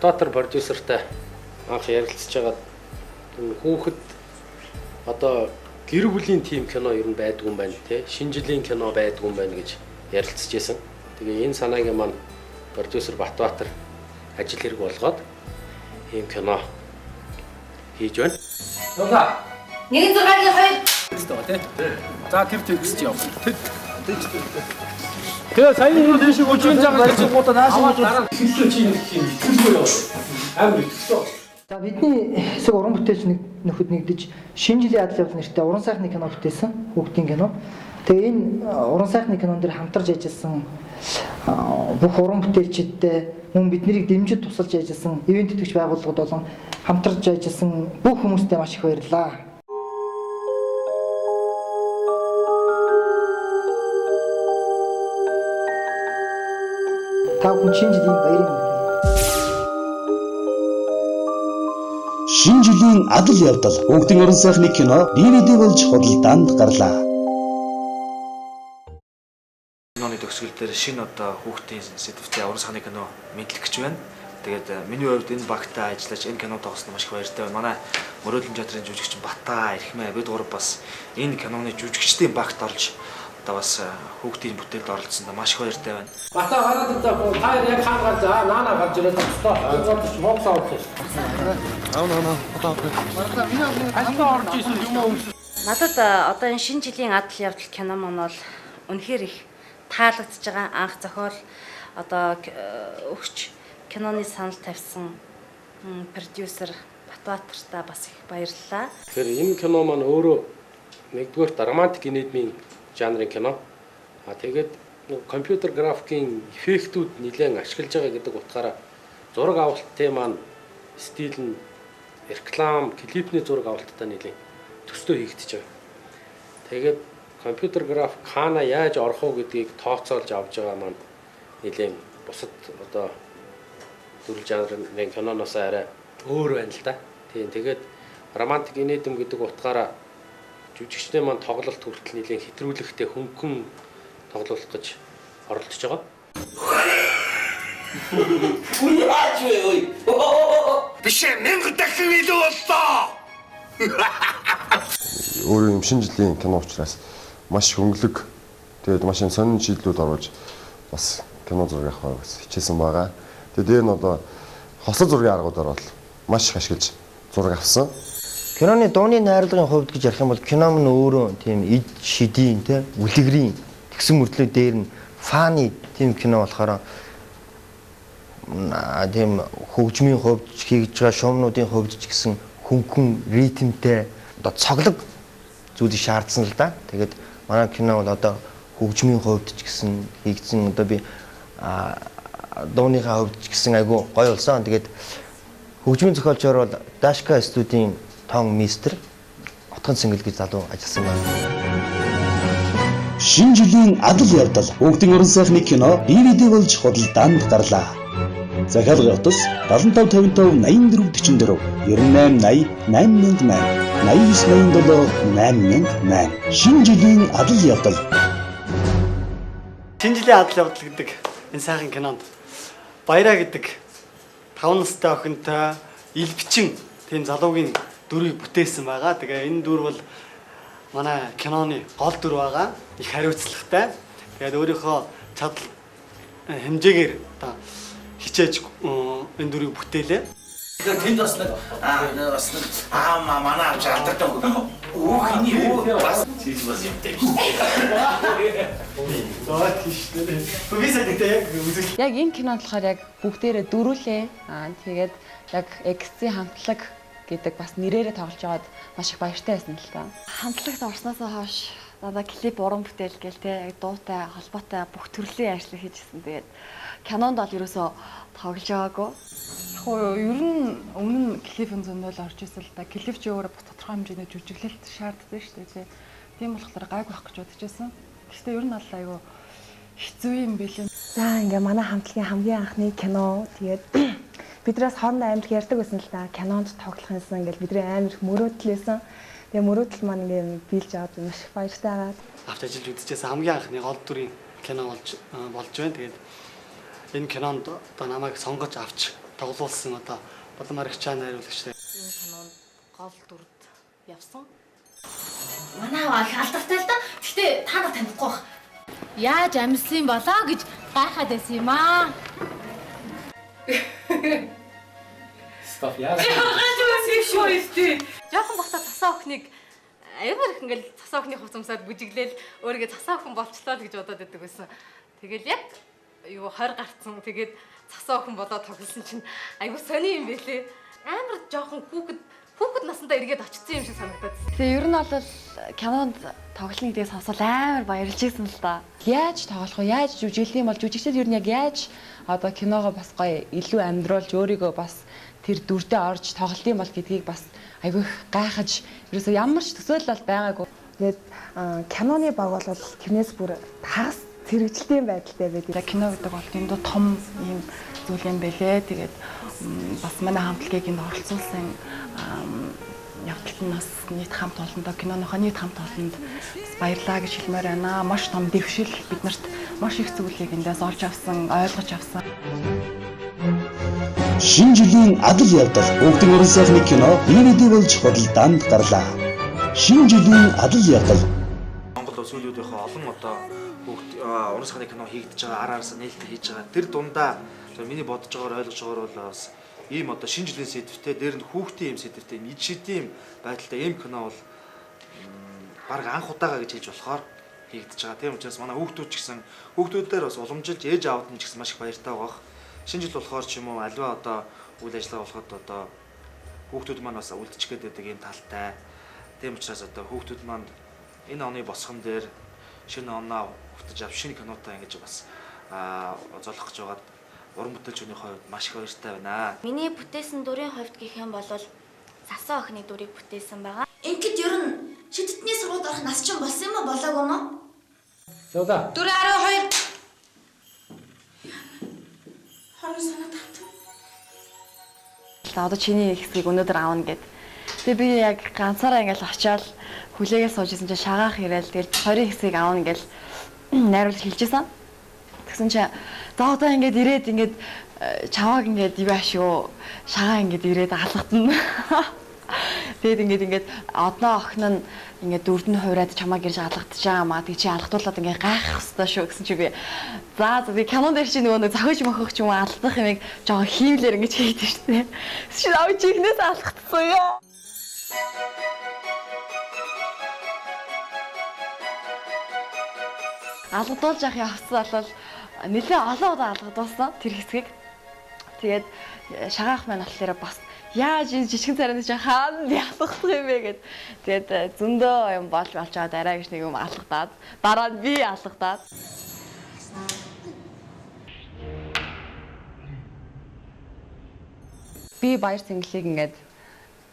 Батбаатар продюсертай анх ярилцж байгаад хүүхэд одоо гэр бүлийн тим кино ер нь байдгүй юм байна тий. Шинэ жилийн кино байдгүй юм байна гэж ярилцж байсан. Тэгээ энэ санааг маань продюсер Батбаатар ажил хэрэг болгоод ийм кино хийж байна. Дуга. 1-6-2 тий. За тэр текст явах. Тэгээ сая юу дэшиг үжин жагаа гэж гоо наашаа дараа хэллээ чи итгэхгүй яа. Амар итгэсэн. За бидний хэсэг уран бүтээлч нөхөд нэгдэж шинэ жилийн адал явдал нэртэй уран сайхны кино бүтээсэн. Хүүхдийн кино. Тэгээ энэ уран сайхны кинон дээр хамтарч ажилласан бүх уран бүтээлчидтэй мөн биднийг дэмжиж тусалж ажилласан ивент идэвхтэй байгууллагууд болон хамтарч ажилласан бүх хүмүүстээ маш их баярлалаа. Та бүхэн шинэ жилийн баярын Шинэ жилийн адал явдал хүүхдийн уран сайхны кино DVD болж худалдаанд гарлаа. Киноны төгсгөл дээр шинэ одоо хүүхдийн сэдвтэй уран сайхны кино мэдлэх гэж байна. Тэгээд миний хувьд энэ багтаа ажиллаж энэ кино тоглосноо маш их баяртай байна. Манай Мөрөөдлийн театрын жүжигч Батаа, Эрхмээ бид гурав бас энэ киноны жүжигчдийн багт орж одоо бас хүүхдийн бүтээлд оролцсонд маш их баяртай байна. Батаа гараад одоо таар яг хаагаар за наана гарч ирээд тастаа. Зодч монгол авчих. Надад одоо энэ шинэ жилийн адал явдал кино маань бол үнэхээр их таалагдж байгаа. Анх зохиол одоо өгч киноны санал тавьсан продюсер Батбаатартаа бас их баярлалаа. Тэгэхээр энэ кино маань өөрөө нэгдүгээр романтик инедмийн жанрын кино. Тэгээд компьютер графикийн эффектүүд нэлээд ашиглаж байгаа гэдэг утгаараа зураг авалттай маань стил нь реклам, клипний зураг авалттай нэлээд төстэй хийгдэж байгаа. Тэгээд компьютер график хаана яаж орох уу гэдгийг тооцоолж авч байгаа маань нэлээд бусад одоо төрөл жанрын киноноос арай өөр байна л да. Тийм тэгээд романтик инедм гэдэг утгаараа жүжигчдээ маань тоглолт хүртэл нэлээд хэтрүүлэгтэй хөнгөн тоглох гэж оролдож байгаа. Яаж вэ ой? Биш ээ 1000 дахин илүү боллоо. Өөрөө юм шинэ жилийн кино учраас маш хөнгөлөг тэгээд маш сонин шийдлүүд оруулж бас кино зураг авах гэж хичээсэн байгаа. Тэгээд дээр нь одоо хослол зургийн аргуудаар бол маш их ашиглаж зураг авсан. Киноны дууны найрлагын хувьд гэж ярих юм бол кино нь өөрөө тийм эд шидийн те үлгэрийн тэгсэн мөртлөө дээр нь фаны тийм кино болохоор тийм хөгжмийн хувьд хийж байгаа шуумнуудын хувьд ч гэсэн хөнгөн ритмтэй одоо цоглог зүйлийг шаардсан л да. Тэгээд манай кино бол одоо хөгжмийн хувьд ч гэсэн хийгдсэн одоо би дууныхаа хувьд ч гэсэн айгу гоё болсон. Тэгээд хөгжмийн зохиолчор бол Дашка студийн Том Мистер Отгон Сэнгэл гэж залуу ажилласан байна. Шинэ жилийн адал явдал хүүхдийн уран сайхны кино DVD болж худалдаанд гарлаа. Захиалгын утас 75 55 84 44 98 80 89 87 8000 Шинэ жилийн адал явдал. Шинэ жилийн адал явдал гэдэг энэ сайхан кинонд Баяраа гэдэг 5 настай охинтой ил бичин тийм залуугийн дүрийг бүтээсэн байгаа. Тэгээ энэ дүр бол манай киноны гол дүр байгаа. Их хариуцлагатай. Тэгээд өөрийнхөө чадал хэмжээгээр одоо хичээж энэ дүрийг бүтээлээ. Тэгээд тэнд бас нэг манай авч алдагдсан. Хиний бас чиж бас юмтай. Яг энэ кинонд болохоор яг бүгдээрээ дөрүүлээ. Тэгээд яг X-ийн хамтлаг гэдэг бас нэрээрээ тоглож байгаад маш их баяртай байсан л та. Хамтлагт орсноосоо хойш надаа клип уран бүтээл гээл те яг дуутай холбоотой бүх төрлийн ажил хийжсэн. Тэгээд кинонд бол ерөөсөө тоглож байгаагүй. Ер нь өмнө нь клипийн зөндөл орж ирсэн л та. Клип ч өөрөө тодорхой хэмжээний жүжиглэлт шаарддаг шүү дээ. Тийм болохоор гайг байх гэж бодож байсан. Гэхдээ ер нь аль айгүй хэцүү юм билээ. За ингээ манай хамтлагийн хамгийн анхны кино тэгээд биднээс хоорондоо амар их ярьдаг байсан л да. Кинонд тоглох юмсан ингээл бидний амар их мөрөөдөлсэн. Тэгээ мөрөөдөл маань ингээ биелж аваад маш их баяртай байгаа. Авч ажиллаж үзчихсэн хамгийн анхны гол дүрийн кино болж байна. Тэгээд энэ кинонд одоо намайг сонгож авч тоглуулсан одоо Балан Маргичаан найруулагчтай. Энэ кинонд гол дүрд явсан. Манай аваа их алдартай л да. Гэхдээ та нар танихгүй байх. Яаж амьсан болоо гэж гайхаад байсан юм аа. Стоп яа. Жохон бахта цасаа охиныг амар их ингээл цасаа охины хувцамсаад бүжиглээл өөрийгөө цасаа охин болчлоо л гэж бодоод байдаг байсан. Тэгэл яг юу 20 гарцсан. Тэгээд цасаа охин болоод тоглосон чинь айгу сони юм байлээ. Амар жохон хүүхэд насандаа эргээд очсон юм шиг санагдаад. Тэгээ ер нь бол кинонд тоглоно гэдгийг сонсоод амар баярлж ирсэн л да. Яаж тоглох вэ? Яаж жүжиглэх юм бол жүжигчид ер нь яг яаж одоо киногоо бас гоё илүү амьдруулж өөрийгөө бас тэр дүрдээ орж тоглох юм бол гэдгийг бас айгүй гайхаж ерөөсөө ямар ч төсөөлөл байгаагүй. Тэгээд киноны баг бол тэрнээс бүр хагас зэрэгжилтийн байдалтай байдаг. Кино гэдэг бол дэндүү том юм зүйл юм бэлээ. Тэгээд бас манай хамтлагийг энд оролцуулсан явдалтнаас нийт хамт олондоо киноныхоо нийт хамт олонд бас баярлалаа гэж хэлмээр байна. Маш том дэвшил биднэрт маш их зүйлийг эндээс олж авсан, ойлгож авсан. Шинэ жилийн адал явдал Хүүхдийн уран сайхны кино DVD болж худалдаанд гарлаа. Шинэ жилийн адал явдал Монгол улс үйлүүдийнхээ олон одоо уран сайхны кино хийгдэж байгаа араараас нээлттэй хийж байгаа. Тэр дундаа миний бодож байгаагаар ойлгож байгаагаар бол бас ийм одоо шинэ жилийн сэдвтэй дээр нь хүүхдийн юм сэдвтэй ид шидийн байдалтай ийм кино бол баг анх удаага гэж хэлж болохоор хийгдэж байгаа. Тийм учраас манай хүүхдүүд ч гэсэн хүүхдүүдээр бас уламжилж ээж аавд нь ч гэсэн маш их баяртай байгаа. Шинэ жил болохоор ч юм уу альва одоо үйл ажиллагаа болоход одоо хүүхдүүд маань бас үлдчих гээд байдаг ийм талтай. Тийм учраас одоо хүүхдүүд маань энэ оны босгон дээр шинэ оноо хүртэж ав шинэ кинотой ингэж бас золох гэж байгаад уран бүтээлчний хувьд маш их баяртай байна. Миний бүтээсэн дүрийн хувьд гэх юм бол цасаа охины дүрийг бүтээсэн байгаа. Ингээд ер нь шидэдний сургуульд орох нас чинь болсон юм уу болоогүй нөө? Зөөда. 412 Одоо чиний хэсгийг өнөөдөр аавна гэд. Тэгээ би яг ганцаараа ингээл очиод хүлээгээл суужсэн чинь шагаах ирээл тэгэл 20 хэсгийг аавна гэл найруулж хэлжсэн. Тэгсэн чинь за одоо ингээд ирээд ингээд чавааг ингээд юу аашгүй шагаа ингээд ирээд алгадна. Тэгээд ингээд одноо охин нь ингээд дөрөв нь хуураад чамааг ирж алгадчихаамаа. Тэг чи алгадуулаад ингээд гайхах хэвээр шүү гэсэн чи би за би кинон дээр чи нөгөө зохиож мохох ч юм уу алдах юмыг жоохон хийвлэр ингэж хийдэг шүү дээ. Чи авч ихнээс алгадсан ёо. Алгадуулж явах явцсан бол нэлээд олон удаа алгадуулсан тэр хэсгийг. Тэгээд шагаах маань болохоор бас яаж энэ жижигэн царайны чинь хаана ялах юм бэ гэд. Тэгээд зөндөө юм болж байгаа дараа гэж нэг юм алгадаад дараа нь би алгадаад. Би баяр цэнгэлийг ингээд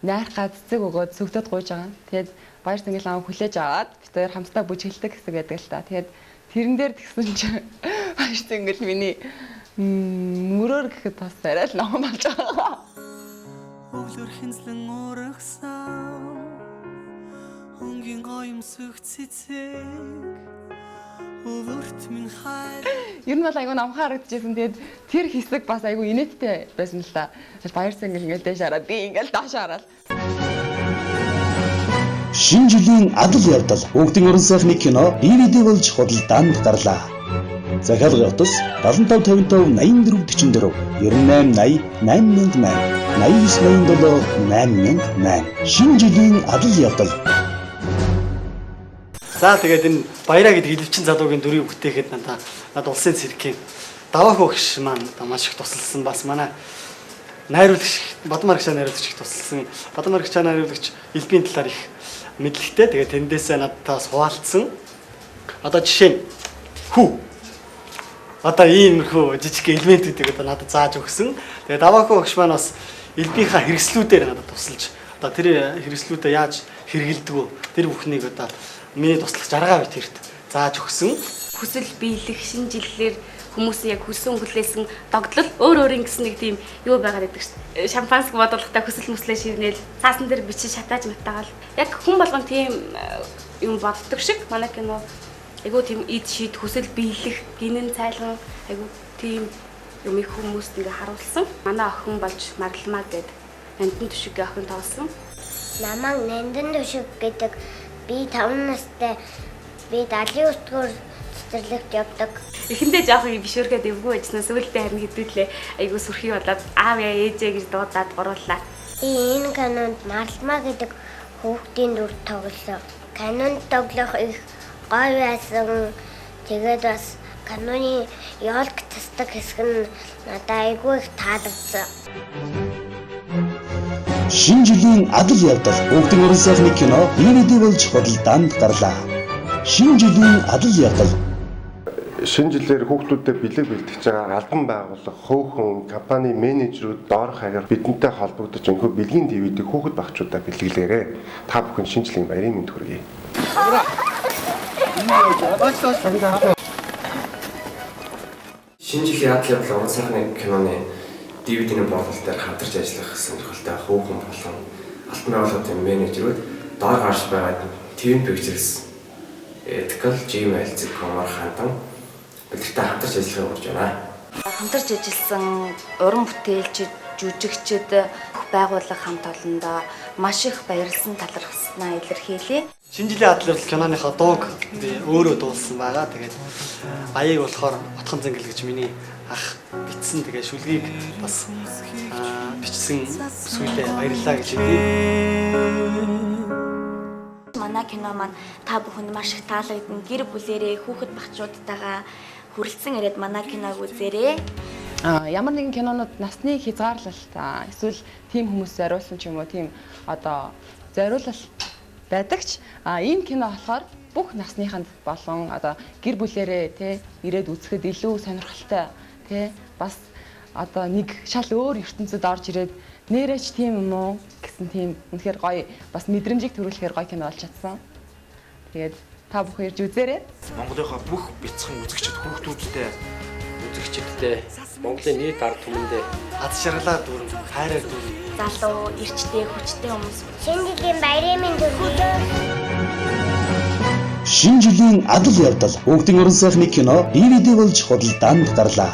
найрхаад цэцэг өгөөд сүгдөд гуйж байгаа. Тэгээд баяр цэнгэл аа хүлээж аваад бид хоёр хамтдаа бүжиглдэг хэсэг байдаг л та. Тэгээд тэрэн дээр тэгсэн чинь баяр цэнгэл миний мөрөөр гэхэд бас арай л ном болж байгаа. Өглөр хинзлэн урагсан өнгийн гоёмсог цэцэг өвөрт минь хай. Ер нь бол айгүй намхаа харагдчихсэн. Тэгээд тэр хэсэг бас айгүй инээдтэй байсан л та. Баяр цэнгэл ингээд дэш хараад би ингээд доош хараад. Шинэ жилийн адал явдал Хүүхдийн уран сайхны кино DVD болж худалдаанд гарлаа. Захиалгын утас 75 55 84 44 98 8088 8987 8008. Шинэ жилийн адал явдал. За тэгээд энэ баяраа гэдэг илвчин залуугийн дүрийг бүтээхэд надад улсын циркийн даваа хөгш маань маш их тусалсан бас манай найруулагч Бадан Маргичаан найруулагч их тусалсан. Бадан Маргичаан найруулагч элбийн талаар их мэдлэгтэй. Тэгээд тэндээсээ надаас хуваалцсан. Одоо жишээ нь хүү. Одоо иймэрхүү жижиг элементүүдийг одоо надад зааж өгсөн. Тэгээд даваа хөгш маань бас элбийнхаа хэрэгслүүдээр надад тусалж одоо тэр хэрэгслүүдээ яаж хэрэгэлдэг вэ? Тэр бүхнийг одоо миний туслагч аргаа бит хэрт зааж өгсөн. Хүсэл биелэх шинэ жилээр хүмүүсийн яг хүссэн хүлээсэн догдлол өөр өөр ингэсэн нэг тийм юу байгаад байдаг шүү. Шампанск бодолтой хүсэл мүслээ ширнээл цаасан дээр бичиж шатааж матаагаал. Яг хүн болгон тийм юм боддог шиг манай кино айгуу тийм ид шид хүсэл биелэх гинэн цайлган айгуу тийм юмыг хүмүүст ингээ харуулсан. Манай охин болж Маглмаа гэдэг нандин түшигийн охин тоглосон. Намайг нандин түшиг гэдэг би 5 настай би далийн өтгөр цэцэрлэгт явдаг. Эхэндээ жоохон бишүүргээд эвгүй байжснаа сүүлдээ харин хэдүүлээ айгуу сүрхий болоод аав яа ээжээ гэж дуудаад гурууллаа. Энэ канонд Маглмаа гэдэг хүүхдийн дүр тоглосон. Канонд тоглох их гоё байсан. Тэгээд бас каноны ёолк тасдаг хэсэг нь надад айгүй их таалагдсан. Шинэ жилийн адал явдал Хүүхдийн уран сайхны кино DVD болж худалдаанд гарлаа. Шинэ жилийн адал явдал. Шинэ жилээр хүүхдүүдэд бэлэг бэлтгэж байгаа албан байгууллага, хөөхөн, компани менежерүүд доорх хаягаар бидэнтэй холбогдож өнхөө бэлгийн DVD хүүхэд багчуудаа бэлгэлээрээ. Та бүхэн шинэ жилийн баярын мэнд хүргэе. Шинэ жилийн адал явдал уран сайхны киноны DVD-ний бодлол дээр хамтарч ажиллах сонирхолтой хөөхөн болон албан байгууллагын менежерүүд доор гарч байгаа Twin Pictures, Ethical, Gmail.com-оор хандан бидэртэй хамтарч ажиллахыг урьж байна. Хамтарч ажилласан уран бүтээлчид, жүжигчид, бүх байгууллага хамт олондоо маш их баярлсан талархснаа илэрхийлье. Шинэ жилийн адал явдал киноныхоо дууг би өөрөө дуулсан байгаа. Тэгээд аяыг болохоор Отхон Зангил гэж миний ах бичсэн. Тэгээд шүлгийг бас бичсэн сүлээ баярлалаа гэж хэлье. Манай кино маань та бүхэнд маш их таалагдсан. Гэр бүлэрээ хүүхэд багчуудтайгаа хүрэлцэн ирээд манай киног үзээрэй. Ямар нэгэн кинонууд насны хязгаарлалт эсвэл тийм хүмүүс зориулсан ч юм уу тийм одоо зориулалт байдагч ийм кино болохоор бүх насныханд болон одоо гэр бүлэрээ те ирээд үзэхэд илүү сонирхолтой те бас одоо нэг шал өөр ертөнцид орж ирээд нэрэж тийм юм уу гэсэн тийм үнэхээр гоё бас мэдрэмжийг төрүүлэхээр гоё кино болж чадсан. Тэгээд та бүхэн ирж үзээрэй. Монголынхаа бүх бяцхан үзэгчид хүүхдүүдтэй Монголын нийт ард түмэндээ аз жаргалаар дүүрэн, хайраар дүүрэн. Залуу, эрчтэй, хүчтэй хүмүүс. Шинэ жилийн баярын мэнд хүргэе. Шинэ жилийн адал явдал Хүүхдийн уран сайхны кино DVD болж худалдаанд гарлаа.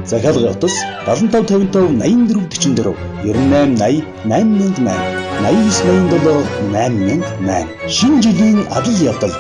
Захиалгын утас 75 55 84 44 98 80 8008 89 87 8008. Шинэ жилийн адал явдал.